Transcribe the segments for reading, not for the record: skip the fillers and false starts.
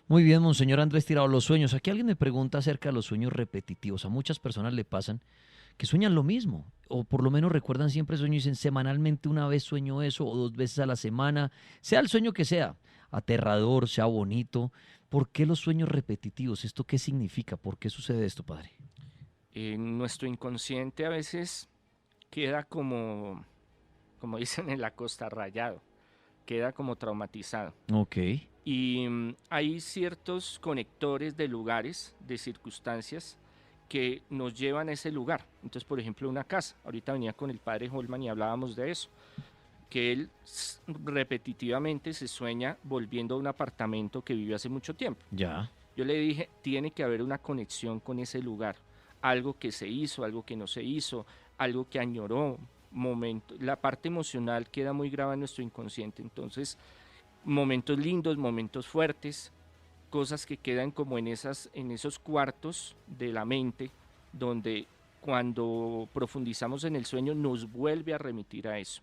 Muy bien, monseñor Andrés Tirado, los sueños. Aquí alguien me pregunta acerca de los sueños repetitivos. A muchas personas le pasan que sueñan lo mismo, o por lo menos recuerdan siempre sueños y dicen semanalmente una vez sueño eso, o dos veces a la semana, sea el sueño que sea, aterrador, sea bonito. ¿Por qué los sueños repetitivos? ¿Esto qué significa? ¿Por qué sucede esto, padre? Nuestro inconsciente a veces queda como dicen en la costa, rayado, queda como traumatizado. Ok, Y hay ciertos conectores de lugares, de circunstancias que nos llevan a ese lugar. Entonces, por ejemplo, una casa. Ahorita venía con el padre Holman y hablábamos de eso, que él repetitivamente se sueña volviendo a un apartamento que vivió hace mucho tiempo. ya. Yo le dije, tiene que haber una conexión con ese lugar, algo que se hizo, algo que no se hizo, algo que añoró, momento. La parte emocional queda muy grabada en nuestro inconsciente, entonces momentos lindos, momentos fuertes, cosas que quedan como en esos cuartos de la mente, donde cuando profundizamos en el sueño nos vuelve a remitir a eso.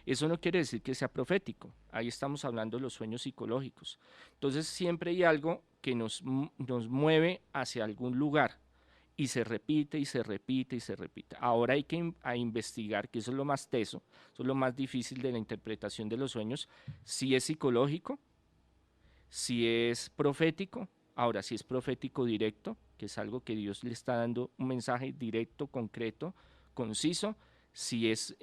Eso no quiere decir que sea profético, ahí estamos hablando de los sueños psicológicos. Entonces siempre hay algo que nos mueve hacia algún lugar y se repite y se repite y se repite. Ahora hay que investigar, que eso es lo más teso, eso es lo más difícil de la interpretación de los sueños, si es psicológico, si es profético. Ahora, si es profético directo, que es algo que Dios le está dando un mensaje directo, concreto, conciso, si es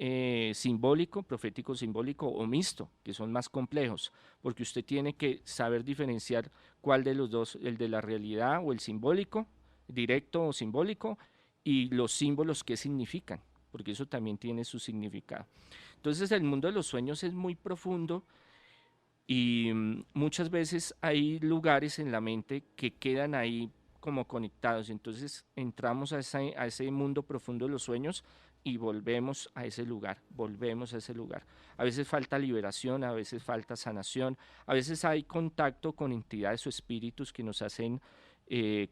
simbólico, profético simbólico o mixto, que son más complejos, porque usted tiene que saber diferenciar cuál de los dos, el de la realidad o el simbólico, directo o simbólico, y los símbolos que significan, porque eso también tiene su significado. Entonces el mundo de los sueños es muy profundo y muchas veces hay lugares en la mente que quedan ahí como conectados. Entonces entramos a ese mundo profundo de los sueños y volvemos a ese lugar, volvemos a ese lugar. A veces falta liberación, a veces falta sanación, a veces hay contacto con entidades o espíritus que nos hacen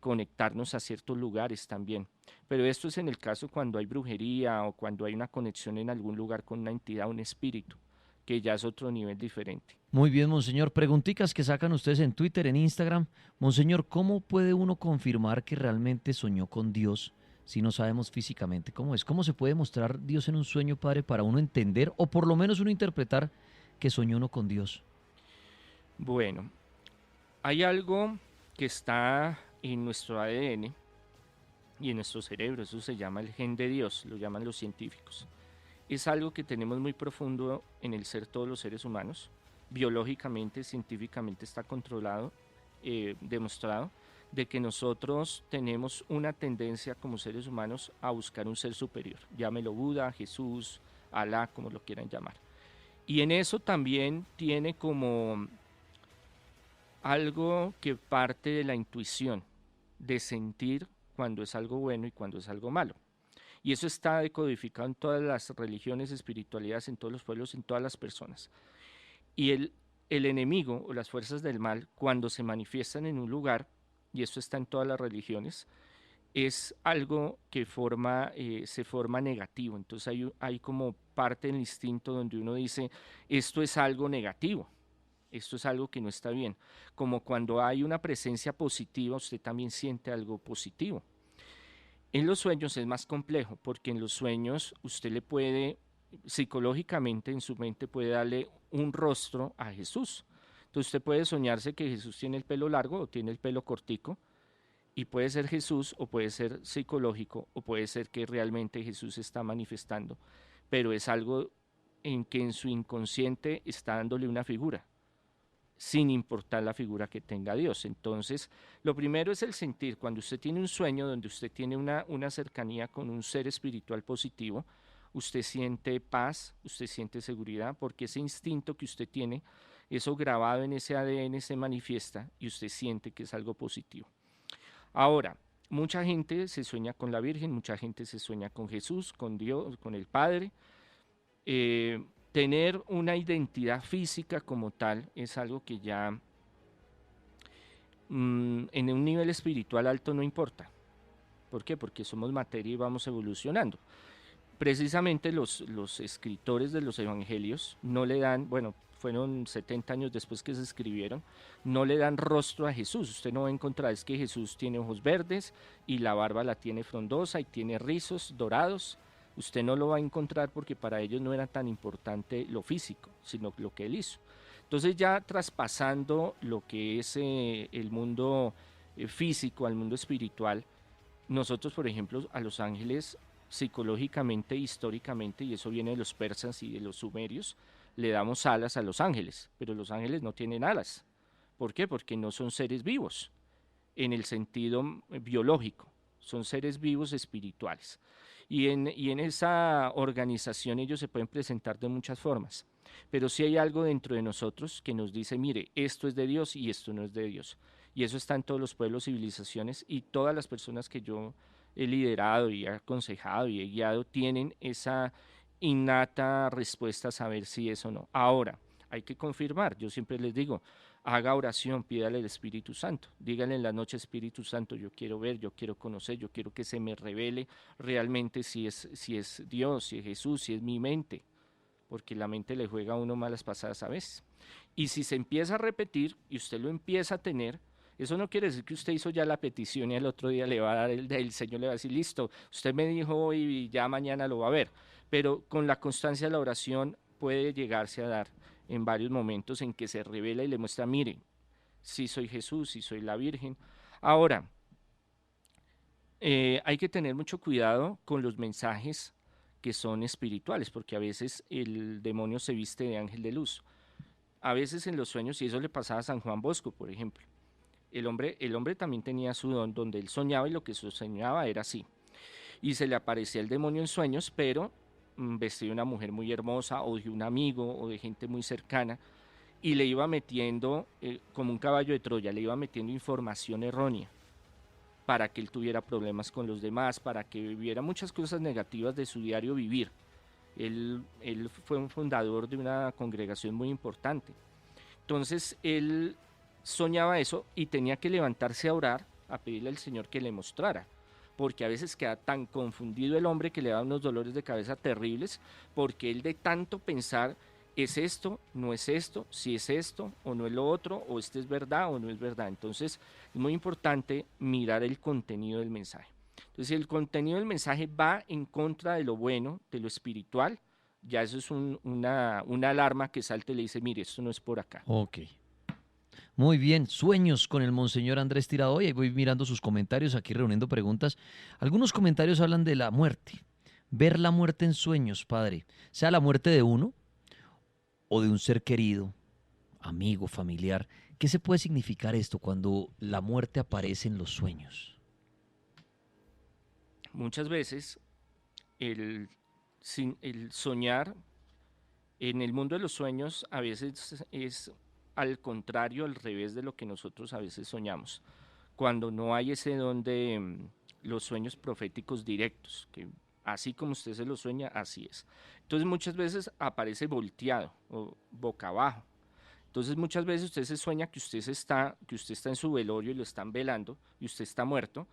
conectarnos a ciertos lugares también. Pero esto es en el caso cuando hay brujería o cuando hay una conexión en algún lugar con una entidad, un espíritu, que ya es otro nivel diferente. Muy bien, monseñor. Preguntitas que sacan ustedes en Twitter, en Instagram. Monseñor, ¿cómo puede uno confirmar que realmente soñó con Dios si no sabemos físicamente cómo es? ¿Cómo se puede mostrar Dios en un sueño, padre, para uno entender o por lo menos uno interpretar que soñó uno con Dios? Bueno, hay algo que está en nuestro ADN y en nuestro cerebro, eso se llama el gen de Dios, lo llaman los científicos. Es algo que tenemos muy profundo en el ser todos los seres humanos. Biológicamente, científicamente está controlado, demostrado, de que nosotros tenemos una tendencia como seres humanos a buscar un ser superior. Llámelo Buda, Jesús, Alá, como lo quieran llamar. Y en eso también tiene como algo que parte de la intuición, de sentir cuando es algo bueno y cuando es algo malo. Y eso está decodificado en todas las religiones, espiritualidades, en todos los pueblos, en todas las personas. Y el enemigo o las fuerzas del mal, cuando se manifiestan en un lugar, y esto está en todas las religiones, es algo que se forma negativo. Entonces hay como parte del instinto donde uno dice, esto es algo negativo, esto es algo que no está bien. Como cuando hay una presencia positiva, usted también siente algo positivo. En los sueños es más complejo porque en los sueños usted le puede, psicológicamente en su mente puede darle un rostro a Jesús. Entonces usted puede soñarse que Jesús tiene el pelo largo o tiene el pelo cortico y puede ser Jesús o puede ser psicológico o puede ser que realmente Jesús está manifestando, pero es algo en que en su inconsciente está dándole una figura sin importar la figura que tenga Dios. Entonces, lo primero es el sentir. Cuando usted tiene un sueño donde usted tiene una cercanía con un ser espiritual positivo, usted siente paz, usted siente seguridad, porque ese instinto que usted tiene, eso grabado en ese ADN se manifiesta y usted siente que es algo positivo. Ahora, mucha gente se sueña con la Virgen, mucha gente se sueña con Jesús, con Dios, con el Padre, tener una identidad física como tal es algo que ya en un nivel espiritual alto no importa. ¿Por qué? Porque somos materia y vamos evolucionando. Precisamente los escritores de los evangelios no le dan, bueno, fueron 70 años después que se escribieron, no le dan rostro a Jesús. Usted no va a encontrar, es que Jesús tiene ojos verdes y la barba la tiene frondosa y tiene rizos dorados. Usted no lo va a encontrar porque para ellos no era tan importante lo físico, sino lo que él hizo. Entonces ya traspasando lo que es el mundo físico al mundo espiritual, nosotros, por ejemplo, a los ángeles psicológicamente, históricamente, y eso viene de los persas y de los sumerios, le damos alas a los ángeles, pero los ángeles no tienen alas. ¿Por qué? Porque no son seres vivos en el sentido biológico, son seres vivos espirituales. Y en esa organización ellos se pueden presentar de muchas formas, pero sí hay algo dentro de nosotros que nos dice, mire, esto es de Dios y esto no es de Dios. Y eso está en todos los pueblos, civilizaciones, y todas las personas que yo he liderado y he aconsejado y he guiado tienen esa innata respuesta a saber si es o no. Ahora, hay que confirmar, yo siempre les digo, haga oración, pídale al Espíritu Santo, dígale en la noche, Espíritu Santo, yo quiero ver, yo quiero conocer, yo quiero que se me revele realmente si es Dios, si es Jesús, si es mi mente, porque la mente le juega a uno malas pasadas a veces. Y si se empieza a repetir y usted lo empieza a tener, eso no quiere decir que usted hizo ya la petición y el otro día le va a dar el Señor le va a decir, listo, usted me dijo hoy y ya mañana lo va a ver. Pero con la constancia de la oración puede llegarse a dar en varios momentos en que se revela y le muestra, mire, si soy Jesús, si soy la Virgen. Ahora, hay que tener mucho cuidado con los mensajes que son espirituales, porque a veces el demonio se viste de ángel de luz. A veces en los sueños, y eso le pasaba a San Juan Bosco, por ejemplo, el hombre también tenía su don donde él soñaba y lo que soñaba era así. Y se le aparecía el demonio en sueños, pero vestido de una mujer muy hermosa o de un amigo o de gente muy cercana y le iba metiendo, como un caballo de Troya, le iba metiendo información errónea para que él tuviera problemas con los demás, para que viviera muchas cosas negativas de su diario vivir. Él fue un fundador de una congregación muy importante. Entonces él soñaba eso y tenía que levantarse a orar, a pedirle al Señor que le mostrara, porque a veces queda tan confundido el hombre que le da unos dolores de cabeza terribles, porque él de tanto pensar, ¿es esto? ¿No es esto? ¿Si es esto? ¿O no es lo otro? ¿O este es verdad o no es verdad? Entonces es muy importante mirar el contenido del mensaje. Entonces si el contenido del mensaje va en contra de lo bueno, de lo espiritual, ya eso es una alarma que salta y le dice, mire, esto no es por acá. Ok. Muy bien, sueños con el Monseñor Andrés Tirado. Y ahí voy mirando sus comentarios, aquí reuniendo preguntas. Algunos comentarios hablan de la muerte. Ver la muerte en sueños, padre. Sea la muerte de uno o de un ser querido, amigo, familiar. ¿Qué se puede significar esto cuando la muerte aparece en los sueños? Muchas veces el soñar en el mundo de los sueños a veces es al contrario, al revés de lo que nosotros a veces soñamos. Cuando no hay ese don de los sueños proféticos directos, que así como usted se lo sueña, así es. Entonces muchas veces aparece volteado o boca abajo. Entonces muchas veces usted se sueña que usted está en su velorio y lo están velando y usted está muerto.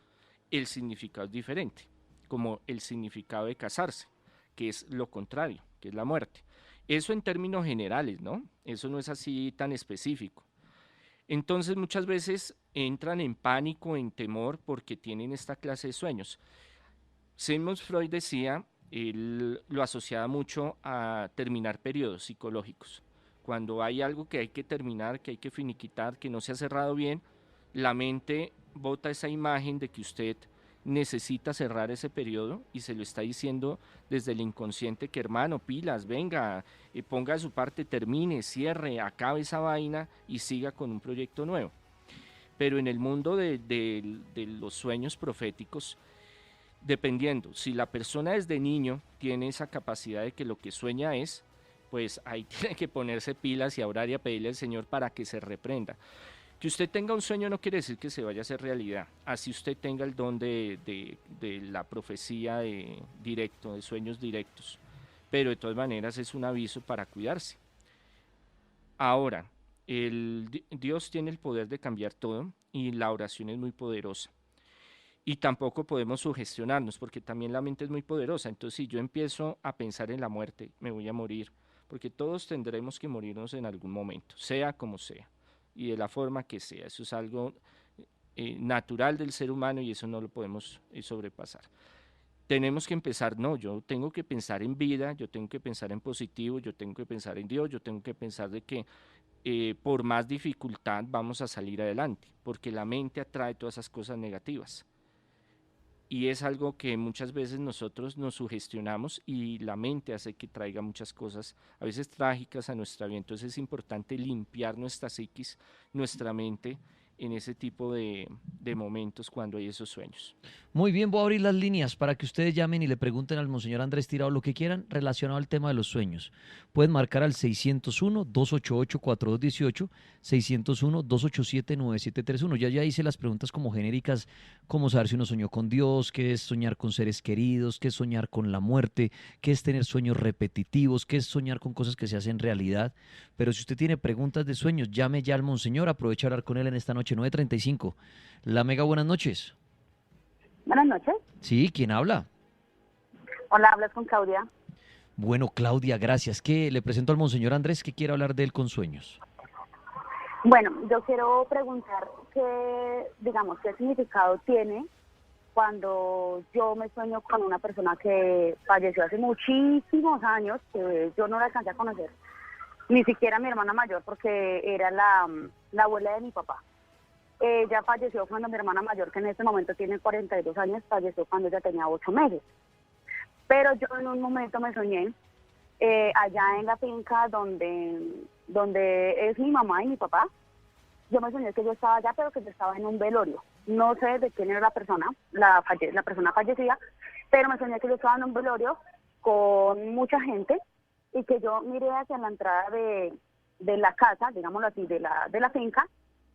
El significado es diferente, como el significado de casarse, que es lo contrario, que es la muerte. Eso en términos generales, ¿no? Eso no es así tan específico. Entonces muchas veces entran en pánico, en temor, porque tienen esta clase de sueños. Sigmund Freud decía, él lo asociaba mucho a terminar periodos psicológicos. Cuando hay algo que hay que terminar, que hay que finiquitar, que no se ha cerrado bien, la mente bota esa imagen de que usted necesita cerrar ese periodo y se lo está diciendo desde el inconsciente que hermano, pilas, venga, ponga de su parte, termine, cierre, acabe esa vaina y siga con un proyecto nuevo. Pero en el mundo de los sueños proféticos, dependiendo, si la persona desde niño tiene esa capacidad de que lo que sueña es, pues ahí tiene que ponerse pilas y a orar y a pedirle al Señor para que se reprenda. Que usted tenga un sueño no quiere decir que se vaya a hacer realidad. Así usted tenga el don de la profecía directo, de sueños directos. Pero de todas maneras es un aviso para cuidarse. Ahora, Dios tiene el poder de cambiar todo y la oración es muy poderosa. Y tampoco podemos sugestionarnos porque también la mente es muy poderosa. Entonces, si yo empiezo a pensar en la muerte, me voy a morir, porque todos tendremos que morirnos en algún momento, sea como sea, y de la forma que sea. Eso es algo natural del ser humano y eso no lo podemos sobrepasar. Tenemos que empezar, no, yo tengo que pensar en vida, yo tengo que pensar en positivo, yo tengo que pensar en Dios, yo tengo que pensar de que por más dificultad vamos a salir adelante, porque la mente atrae todas esas cosas negativas. Y es algo que muchas veces nosotros nos sugestionamos y la mente hace que traiga muchas cosas, a veces trágicas a nuestra vida. Entonces es importante limpiar nuestra psiquis, nuestra mente en ese tipo de momentos cuando hay esos sueños. Muy bien, voy a abrir las líneas para que ustedes llamen y le pregunten al Monseñor Andrés Tirado lo que quieran relacionado al tema de los sueños. Pueden marcar al 601-288-4218, 601-287-9731. Ya hice las preguntas como genéricas, como saber si uno soñó con Dios, qué es soñar con seres queridos, qué es soñar con la muerte, qué es tener sueños repetitivos, qué es soñar con cosas que se hacen realidad. Pero si usted tiene preguntas de sueños, llame ya al Monseñor, aproveche a hablar con él en esta noche, 9:35. La Mega, buenas noches. Buenas noches. Sí, ¿quién habla? Hola, hablas con Claudia. Bueno, Claudia, gracias. Que le presento al Monseñor Andrés que quiere hablar de él con sueños. Bueno, yo quiero preguntar qué, digamos, qué significado tiene cuando yo me sueño con una persona que falleció hace muchísimos años, que yo no la alcancé a conocer, ni siquiera mi hermana mayor, porque era la abuela de mi papá. Ella falleció cuando mi hermana mayor, que en este momento tiene 42 años, falleció cuando ella tenía 8 meses. Pero yo en un momento me soñé allá en la finca donde es mi mamá y mi papá. Yo me soñé que yo estaba allá, pero que yo estaba en un velorio. No sé de quién era la persona, la persona fallecida, pero me soñé que yo estaba en un velorio con mucha gente y que yo miré hacia la entrada de la casa, digámoslo así, de la finca,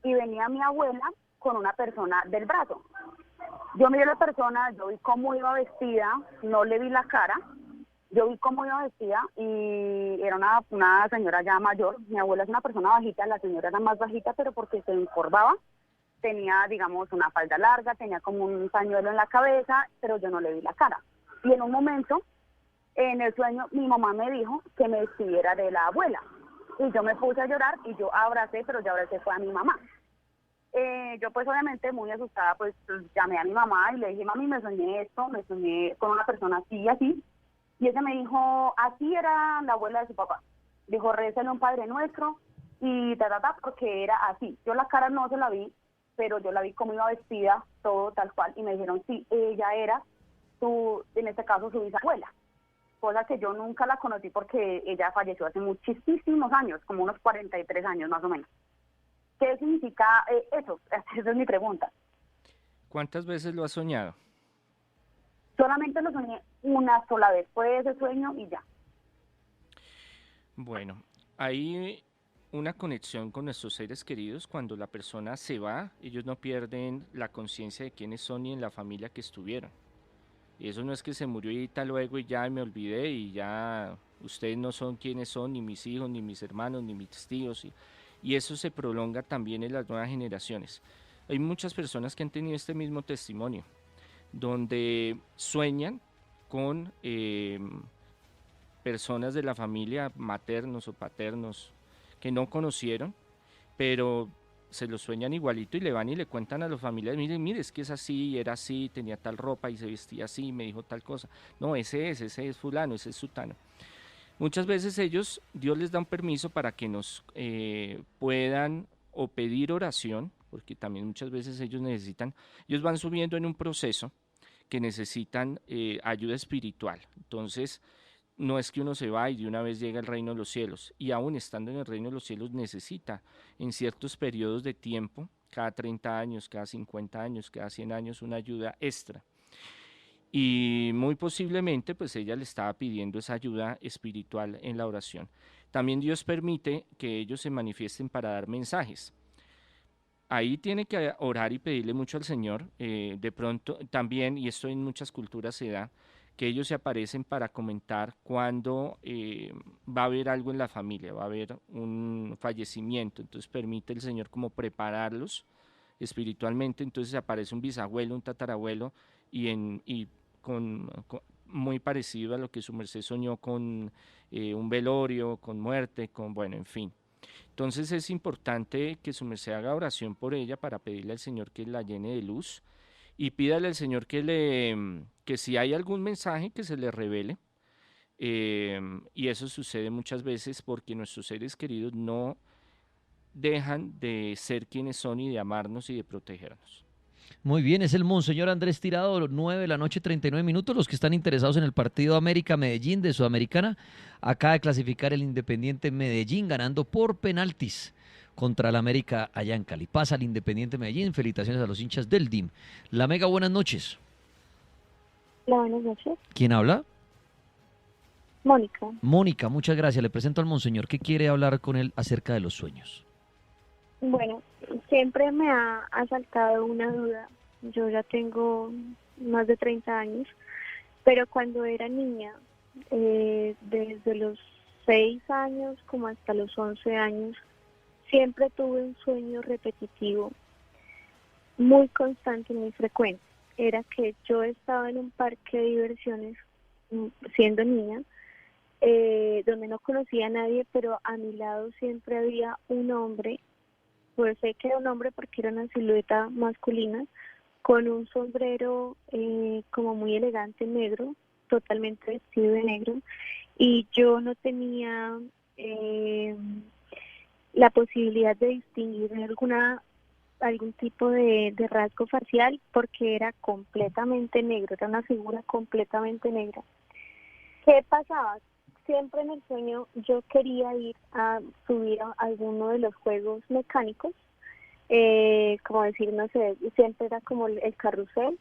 y venía mi abuela con una persona del brazo. Yo miré a la persona, yo vi cómo iba vestida, no le vi la cara, yo vi cómo iba vestida y era una señora ya mayor. Mi abuela es una persona bajita, la señora era más bajita, pero porque se encorvaba, tenía, digamos, una falda larga, tenía como un pañuelo en la cabeza, pero yo no le vi la cara. Y en un momento, en el sueño, mi mamá me dijo que me despidiera de la abuela. Y yo me puse a llorar y yo abracé, pero yo abracé fue a mi mamá. Yo pues obviamente muy asustada, pues llamé a mi mamá y le dije, mami, me soñé esto, me soñé con una persona así y así. Y ella me dijo, así era la abuela de su papá. Dijo, récele un Padre Nuestro y porque era así. Yo la cara no se la vi, pero yo la vi como iba vestida, todo tal cual. Y me dijeron, sí, ella era en este caso, su bisabuela. Cosa que yo nunca la conocí porque ella falleció hace muchísimos años, como unos 43 años más o menos. ¿Qué significa eso? Esa es mi pregunta. ¿Cuántas veces lo has soñado? Solamente lo soñé una sola vez, fue ese sueño y ya. Bueno, hay una conexión con nuestros seres queridos. Cuando la persona se va, ellos no pierden la conciencia de quiénes son ni en la familia que estuvieron. Y eso no es que se murió y tal luego y ya me olvidé y ya ustedes no son quienes son, ni mis hijos, ni mis hermanos, ni mis tíos. Y eso se prolonga también en las nuevas generaciones. Hay muchas personas que han tenido este mismo testimonio, donde sueñan con personas de la familia, maternos o paternos, que no conocieron, pero se lo sueñan igualito y le van y le cuentan a los familiares, mire, mire, es que es así, era así, tenía tal ropa y se vestía así, me dijo tal cosa. No, ese es fulano, ese es sutano. Muchas veces ellos, Dios les da un permiso para que nos puedan o pedir oración, porque también muchas veces ellos van subiendo en un proceso que necesitan ayuda espiritual. Entonces, no es que uno se va y de una vez llega al reino de los cielos, y aún estando en el reino de los cielos necesita en ciertos periodos de tiempo, cada 30 años, cada 50 años, cada 100 años, una ayuda extra. Y muy posiblemente pues ella le estaba pidiendo esa ayuda espiritual en la oración. También Dios permite que ellos se manifiesten para dar mensajes. Ahí tiene que orar y pedirle mucho al Señor. De pronto también, y esto en muchas culturas se da, que ellos se aparecen para comentar cuando va a haber algo en la familia, va a haber un fallecimiento. Entonces permite el Señor como prepararlos espiritualmente. Entonces aparece un bisabuelo, un tatarabuelo, y muy parecido a lo que su merced soñó con un velorio, con muerte, con, bueno, en fin. Entonces es importante que su merced haga oración por ella para pedirle al Señor que la llene de luz y pídale al Señor que si hay algún mensaje que se le revele. Y eso sucede muchas veces porque nuestros seres queridos no dejan de ser quienes son y de amarnos y de protegernos. Muy bien, es el Monseñor Andrés Tirado, 9 de la noche, 39 minutos. Los que están interesados en el partido América-Medellín de Sudamericana, acaba de clasificar el Independiente Medellín ganando por penaltis contra el América allá en Cali. Pasa el Independiente Medellín. Felicitaciones a los hinchas del DIM. La Mega, buenas noches. Hola, buenas noches. ¿Quién habla? Mónica. Mónica, muchas gracias. Le presento al Monseñor que quiere hablar con él acerca de los sueños. Bueno, siempre me ha asaltado una duda. Yo ya tengo más de 30 años, pero cuando era niña, desde los 6 años como hasta los 11 años, siempre tuve un sueño repetitivo, muy constante y muy frecuente. Era que yo estaba en un parque de diversiones siendo niña, donde no conocía a nadie, pero a mi lado siempre había un hombre, pues sé que era un hombre porque era una silueta masculina, con un sombrero como muy elegante negro, totalmente vestido de negro, y yo no tenía la posibilidad de distinguir algún tipo de rasgo facial porque era completamente negro, era una figura completamente negra. ¿Qué pasaba? Siempre en el sueño yo quería ir a subir a alguno de los juegos mecánicos, como decir, no sé, siempre era como el carrusel,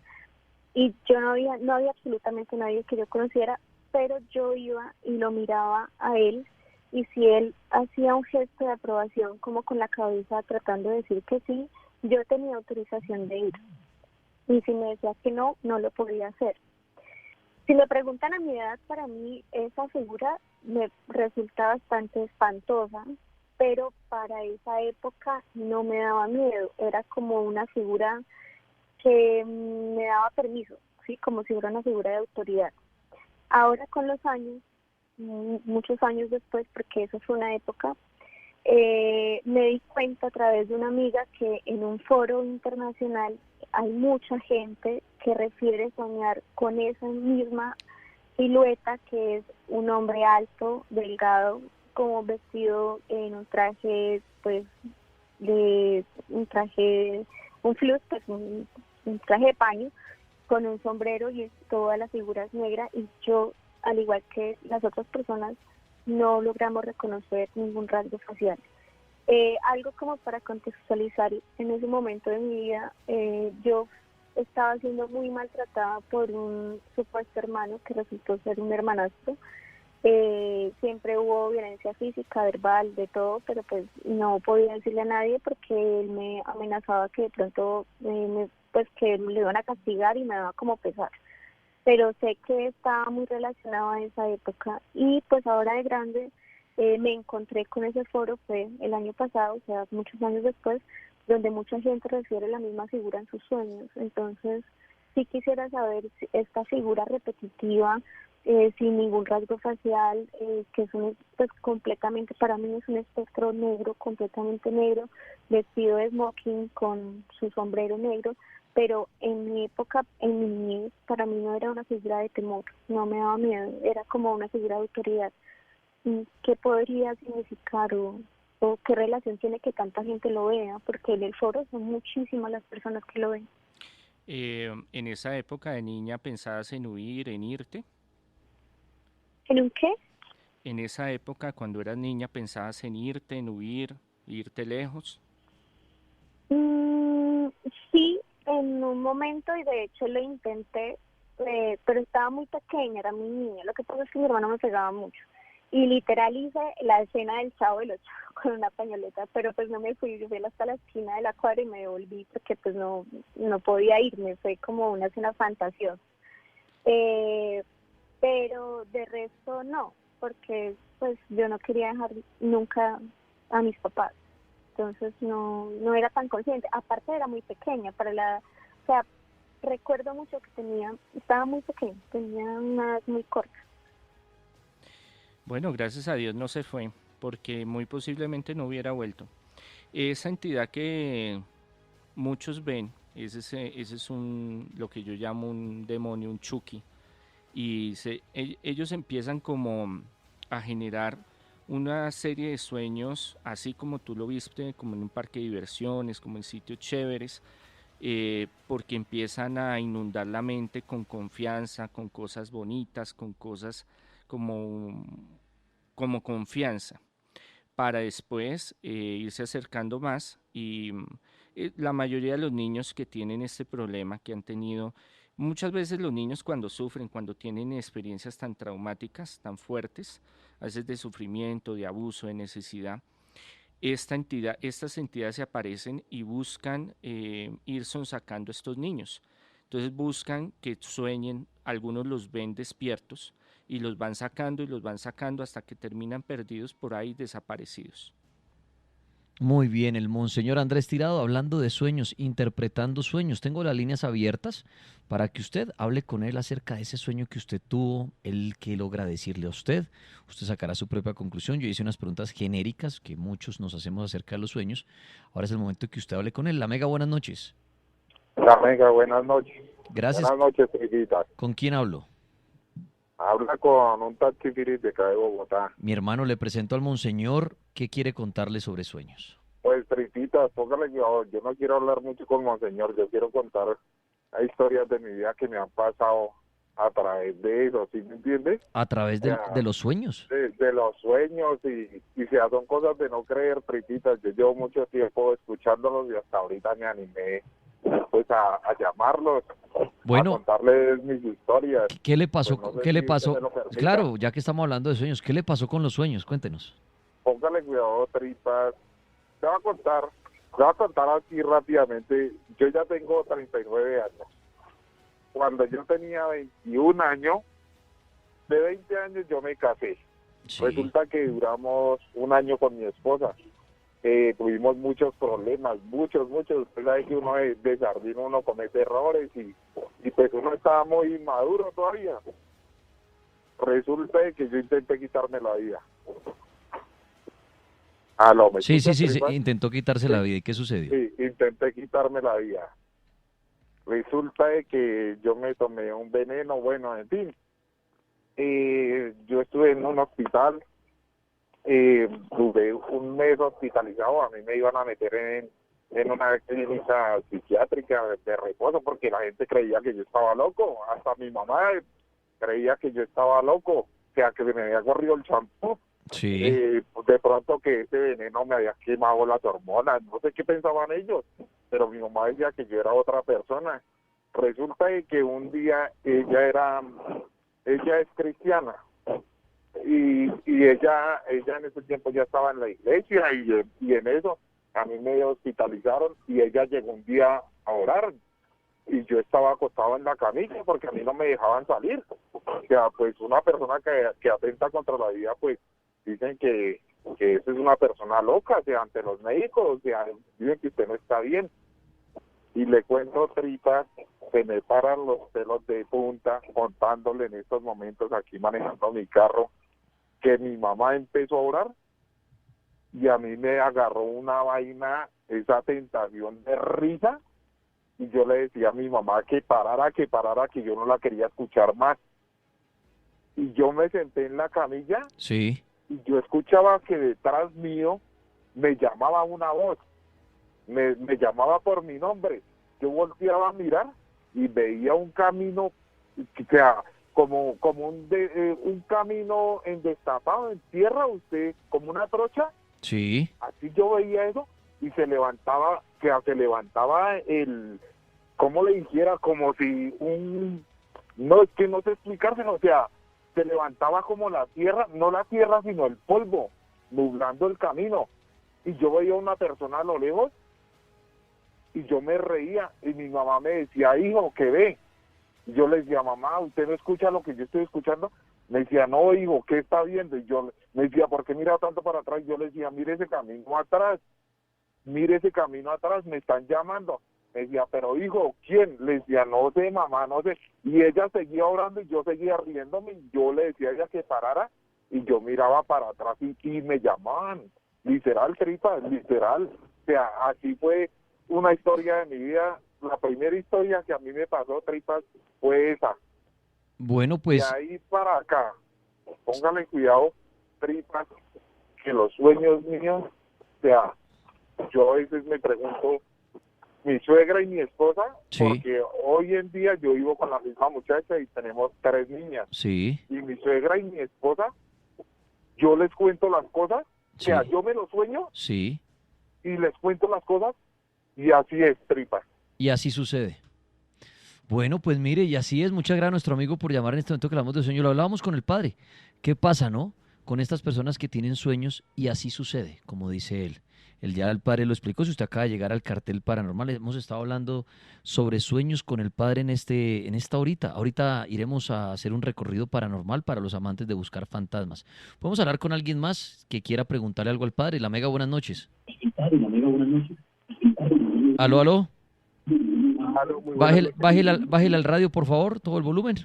y yo no había absolutamente nadie que yo conociera, pero yo iba y lo miraba a él, y si él hacía un gesto de aprobación como con la cabeza tratando de decir que sí, yo tenía autorización de ir, y si me decía que no, no lo podía hacer. Si me preguntan a mi edad, para mí esa figura me resulta bastante espantosa, pero para esa época no me daba miedo, era como una figura que me daba permiso, ¿sí? Como si fuera una figura de autoridad. Ahora con los años, muchos años después, porque eso fue una época, me di cuenta a través de una amiga que en un foro internacional hay mucha gente que refiere soñar con esa misma silueta, que es un hombre alto, delgado, como vestido en un traje, pues, un flus, pues un traje de paño, con un sombrero, y toda la figura es negra, y yo, al igual que las otras personas, no logramos reconocer ningún rasgo facial. Algo como para contextualizar, en ese momento de mi vida, yo estaba siendo muy maltratada por un supuesto hermano que resultó ser un hermanastro. Siempre hubo violencia física, verbal, de todo, pero pues no podía decirle a nadie porque él me amenazaba que de pronto pues que le iban a castigar, y me daba como pesar. Pero sé que estaba muy relacionado a esa época, y pues ahora de grande me encontré con ese foro, fue el año pasado, o sea, muchos años después, donde mucha gente refiere la misma figura en sus sueños. Entonces, sí quisiera saber si esta figura repetitiva, sin ningún rasgo facial, que es pues completamente, para mí es un espectro negro, completamente negro, vestido de smoking con su sombrero negro, pero en mi época, en mi niñez, para mí no era una figura de temor, no me daba miedo, era como una figura de autoridad. ¿Qué podría significar o qué relación tiene que tanta gente lo vea? Porque en el foro son muchísimas las personas que lo ven. En esa época de niña, ¿pensabas en huir, en irte? ¿En un qué? En esa época, cuando eras niña, ¿pensabas en irte, en huir, irte lejos? Mm, sí, en un momento, y de hecho lo intenté, pero estaba muy pequeña, era muy niña. Lo que pasa es que mi hermano me pegaba mucho. Y literal hice la escena del Chavo del Ocho con una pañoleta, pero pues no me fui, yo fui hasta la esquina de la cuadra y me devolví porque pues no podía irme, fue como una escena fantasiosa. Eh, pero de resto no, porque pues yo no quería dejar nunca a mis papás, entonces no era tan consciente. Aparte era muy pequeña para o sea, recuerdo mucho que estaba muy pequeño, tenía una edad muy corta. Bueno, gracias a Dios no se fue, porque muy posiblemente no hubiera vuelto. Esa entidad que muchos ven, ese es lo que yo llamo un demonio, un Chucky, y ellos empiezan como a generar una serie de sueños, así como tú lo viste, como en un parque de diversiones, como en sitios chéveres, porque empiezan a inundar la mente con confianza, con cosas bonitas, con cosas como, como confianza, para después irse acercando más y la mayoría de los niños que tienen este problema, que han tenido, muchas veces los niños cuando sufren, cuando tienen experiencias tan traumáticas, tan fuertes, a veces de sufrimiento, de abuso, de necesidad, estas entidades se aparecen y buscan ir sonsacando a estos niños. Entonces buscan que sueñen, algunos los ven despiertos y los van sacando y los van sacando hasta que terminan perdidos por ahí, desaparecidos. Muy bien, el Monseñor Andrés Tirado hablando de sueños, interpretando sueños. Tengo las líneas abiertas para que usted hable con él acerca de ese sueño que usted tuvo, el que logra decirle a usted. Usted sacará su propia conclusión. Yo hice unas preguntas genéricas que muchos nos hacemos acerca de los sueños. Ahora es el momento que usted hable con él. La Mega, buenas noches. La Mega, buenas noches. Gracias. Buenas noches, Triguita. ¿Con quién hablo? Habla con un taxi de acá de Bogotá. Mi hermano, le presento al Monseñor. ¿Qué quiere contarle sobre sueños? Pues, Triguita, póngale que yo no quiero hablar mucho con Monseñor, yo quiero contar historias de mi vida que me han pasado a través de eso, ¿sí me entiendes? A través de los sueños. De los sueños y si son cosas de no creer, Triguita. Yo llevo mucho tiempo escuchándolos y hasta ahorita me animé pues a llamarlos, Bueno, a contarles mis historias. ¿qué le pasó? Pues no sé ¿Qué le si pasó? usted me lo permita. Claro, ya que estamos hablando de sueños, ¿qué le pasó con los sueños? Cuéntenos. Póngale cuidado, tripas. Te voy a contar así rápidamente. Yo ya tengo 39 años. Cuando yo tenía 21 años, de 20 años yo me casé. Sí. Resulta que duramos un año con mi esposa. Tuvimos muchos problemas, muchos. Usted sabe que uno de sardino uno comete errores y pues uno estaba muy maduro todavía. Resulta de que yo intenté quitarme la vida. ¿Me Sí, escuchas, sí, tripas? intentó quitarse la vida. ¿Y qué sucedió? Sí, intenté quitarme la vida. Resulta de que yo me tomé un veneno, bueno, en fin. Yo estuve en un hospital, tuve un mes hospitalizado, a mí me iban a meter en una clínica psiquiátrica de reposo porque la gente creía que yo estaba loco, hasta mi mamá creía que yo estaba loco, o sea, que me había corrido el champú. Sí. De pronto que ese veneno me había quemado las hormonas, no sé qué pensaban ellos, pero mi mamá decía que yo era otra persona. Resulta de que un día ella es cristiana y ella en ese tiempo ya estaba en la iglesia y en eso a mí me hospitalizaron y ella llegó un día a orar y yo estaba acostado en la camilla porque a mí no me dejaban salir. O sea, pues una persona que atenta contra la vida, pues dicen que eso es una persona loca, o sea, ante los médicos, o sea, dicen que usted no está bien. Y le cuento, tripas, se me paran los pelos de punta contándole en estos momentos aquí manejando mi carro que mi mamá empezó a orar y a mí me agarró una vaina, esa tentación de risa, y yo le decía a mi mamá que parara, que yo no la quería escuchar más. Y yo me senté en la camilla. Sí. Y yo escuchaba que detrás mío me llamaba una voz, me llamaba por mi nombre. Yo volteaba a mirar y veía un camino, o sea, como un camino en destapado, en tierra, usted, como una trocha. Sí. Así yo veía eso y se levantaba ¿cómo le dijera? Como si no, es que no sé explicárselo, o sea, se levantaba como la tierra, no la tierra, sino el polvo, nublando el camino. Y yo veía una persona a lo lejos y yo me reía y mi mamá me decía, hijo, ¿qué ve? Y yo le decía, mamá, ¿usted no escucha lo que yo estoy escuchando? Me decía, no, hijo, ¿qué está viendo? Y yo me decía, ¿por qué mira tanto para atrás? Y yo le decía, mire ese camino atrás, me están llamando. Me decía, pero hijo, ¿quién? Le decía, no sé, mamá, no sé. Y ella seguía orando y yo seguía riéndome y yo le decía a ella que parara y yo miraba para atrás y me llamaban. Literal, tripas, literal. O sea, así fue una historia de mi vida. La primera historia que a mí me pasó, tripas, fue esa. Bueno, De pues ahí para acá, póngale cuidado, tripas, que los sueños míos, o sea, yo a veces me pregunto, mi suegra y mi esposa, sí, porque hoy en día yo vivo con la misma muchacha y tenemos 3 niñas, sí, y mi suegra y mi esposa, yo les cuento las cosas, o sea, sí, yo me lo sueño sí, y les cuento las cosas, y así es, tripas. y así sucede. Bueno, pues mire, y así es. Muchas gracias a nuestro amigo por llamar en este momento que hablamos de sueño. Lo hablábamos con el padre. ¿Qué pasa, no? Con estas personas que tienen sueños y así sucede, como dice él. El día del padre lo explicó. Si usted acaba de llegar al cartel paranormal, hemos estado hablando sobre sueños con el padre en esta horita. Ahorita iremos a hacer un recorrido paranormal para los amantes de buscar fantasmas. Podemos hablar con alguien más que quiera preguntarle algo al padre. La Mega, buenas noches. Aló, aló. Aló, muy buenas noches. Bájele al radio, por favor, todo el volumen.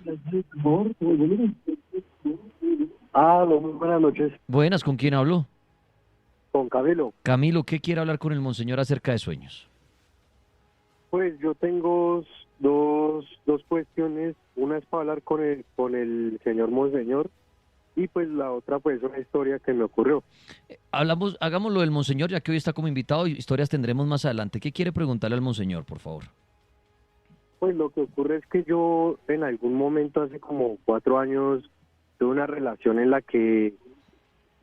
Aló, muy buenas noches, Buenas, ¿con quién hablo? con Camilo. Camilo, ¿qué quiere hablar con el monseñor acerca de sueños? Pues yo tengo dos cuestiones. Una es para hablar con el señor Monseñor y pues la otra pues una historia que me ocurrió. Hagámoslo del monseñor, ya que hoy está como invitado y historias tendremos más adelante. ¿Qué quiere preguntarle al monseñor, por favor? Pues lo que ocurre es que yo en algún momento hace como 4 años tuve una relación en la que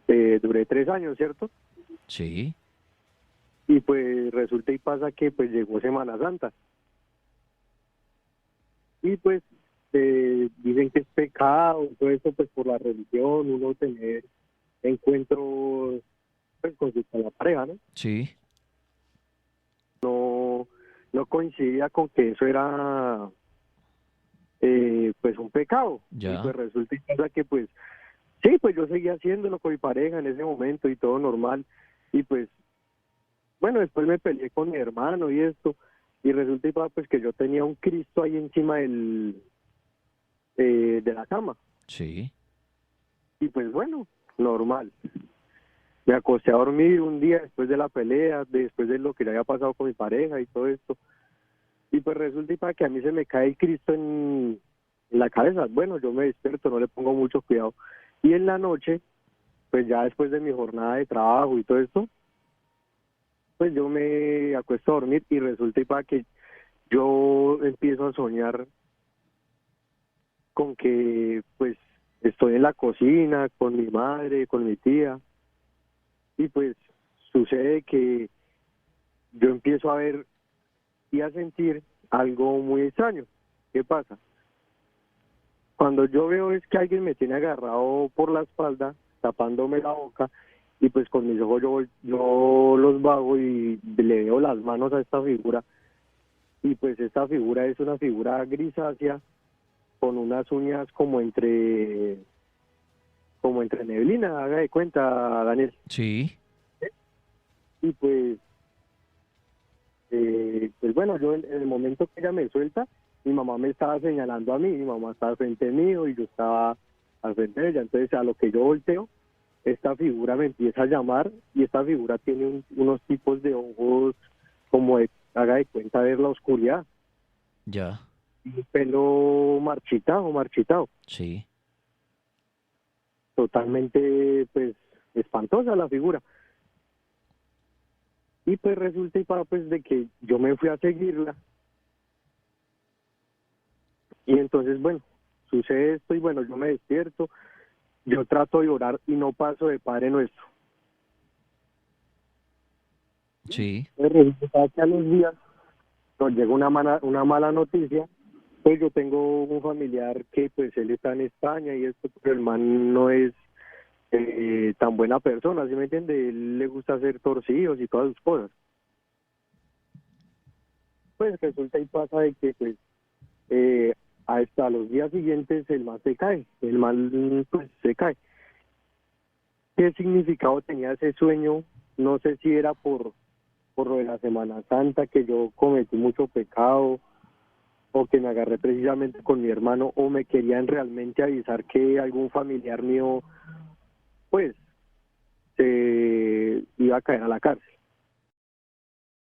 duré 3 años, ¿cierto? Sí, Y pues resulta y pasa que pues llegó Semana Santa. Y pues dicen que es pecado, todo eso pues por la religión, uno tener encuentros pues con la pareja, ¿no? sí, No coincidía con que eso era pues un pecado. Ya. Y pues resulta y pasa que pues sí, pues yo seguía haciéndolo con mi pareja en ese momento y todo normal. Y pues bueno, después me peleé con mi hermano y esto, y resulta y pasa pues que yo tenía un Cristo ahí encima de la cama. sí, Y pues bueno, normal. Me acosté a dormir un día después de la pelea, después de lo que le había pasado con mi pareja y todo esto. Y pues resulta y pasa que a mí se me cae el Cristo en la cabeza. Bueno, yo me despierto, no le pongo mucho cuidado. Y en la noche, pues ya después de mi jornada de trabajo y todo esto, pues yo me acuesto a dormir y resulta y pasa que yo empiezo a soñar con que pues estoy en la cocina con mi madre, con mi tía, y pues sucede que yo empiezo a ver y a sentir algo muy extraño. ¿Qué pasa? Cuando yo veo es que alguien me tiene agarrado por la espalda, tapándome la boca, y pues con mis ojos yo los bajo y le veo las manos a esta figura, y pues esta figura es una figura grisácea con unas uñas como entre neblina, haga de cuenta, Daniel. sí, Y pues bueno, yo en el momento que ella me suelta, mi mamá me estaba señalando a mí, mi mamá estaba al frente mío y yo estaba al frente de ella. Entonces a lo que yo volteo, esta figura me empieza a llamar y esta figura tiene unos tipos de ojos como de, haga de cuenta, ver la oscuridad, ya, y un pelo marchitado, sí, totalmente pues espantosa la figura. Y pues resulta y pasa pues de que yo me fui a seguirla. Y entonces, bueno, sucede esto y bueno, yo me despierto, yo trato de orar y no paso de Padre Nuestro. sí, Pues resulta que a los días nos llega una mala noticia. Pues yo tengo un familiar que pues él está en España y esto, pero el man no es tan buena persona, ¿sí me entiende? Él le gusta hacer torcidos y todas sus cosas. Pues resulta y pasa de que pues hasta los días siguientes el man se cae, el man pues se cae. ¿Qué significado tenía ese sueño? No sé si era por por lo de la Semana Santa, que yo cometí mucho pecado, o que me agarré precisamente con mi hermano, o me querían realmente avisar que algún familiar mío, pues, se iba a caer a la cárcel.